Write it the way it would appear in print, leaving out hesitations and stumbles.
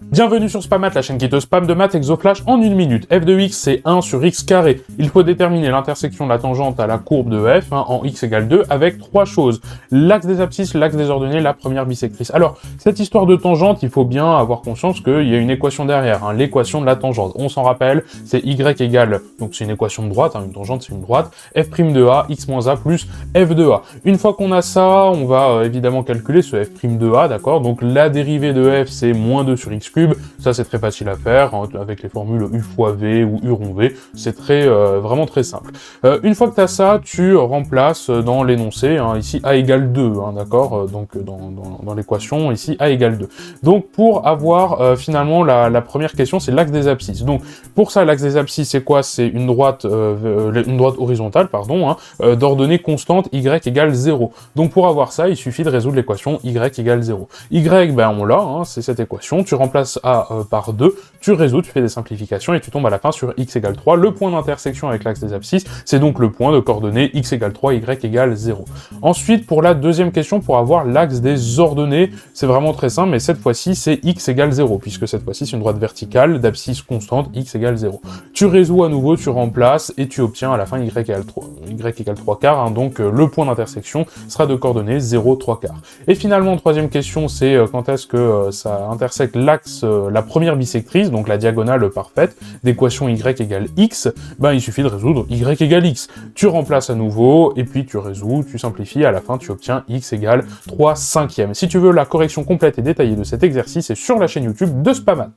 Bienvenue sur Spamat, la chaîne qui te spam de maths exoflash en 1 minute. f de x c'est 1 sur x carré. Il faut déterminer l'intersection de la tangente à la courbe de f en x égale 2 avec 3 choses. L'axe des abscisses, l'axe des ordonnées, la première bisectrice. Alors, cette histoire de tangente, il faut bien avoir conscience qu'il y a une équation derrière, l'équation de la tangente. On s'en rappelle, c'est y égale, donc c'est une équation de droite, une tangente c'est une droite, f' de a, x moins a plus f de a. Une fois qu'on a ça, on va évidemment calculer ce f' de a, d'accord? Donc la dérivée de f c'est moins 2 sur x cube. Ça c'est très facile à faire avec les formules u fois v ou u rond v, c'est vraiment très simple. Une fois que tu as ça, tu remplaces dans l'énoncé, ici a égale 2, d'accord, donc dans l'équation ici a égale 2. Donc pour avoir finalement la première question, c'est l'axe des abscisses. Donc pour ça, l'axe des abscisses c'est quoi? C'est une droite horizontale, pardon, d'ordonnées constantes y égale 0. Donc pour avoir ça, il suffit de résoudre l'équation y égale 0. Y, ben on l'a, c'est cette équation, tu remplaces a par 2, tu résous, tu fais des simplifications et tu tombes à la fin sur x égale 3. Le point d'intersection avec l'axe des abscisses, c'est donc le point de coordonnées x égale 3, y égale 0. Ensuite, pour la deuxième question, pour avoir l'axe des ordonnées, c'est vraiment très simple, mais cette fois-ci, c'est x égale 0, puisque cette fois-ci, c'est une droite verticale d'abscisse constante, x égale 0. Tu résous à nouveau, tu remplaces, et tu obtiens à la fin y égale 3. Y égale 3 quarts, donc le point d'intersection sera de coordonnées 0, 3 quarts. Et finalement, troisième question, c'est quand est-ce que ça intersecte l'axe, la première bisectrice, donc la diagonale parfaite d'équation y égale x, ben il suffit de résoudre y égale x. Tu remplaces à nouveau, et puis tu résous, tu simplifies, à la fin tu obtiens x égale 3 cinquièmes. Si tu veux la correction complète et détaillée de cet exercice, c'est sur la chaîne YouTube de Spamat.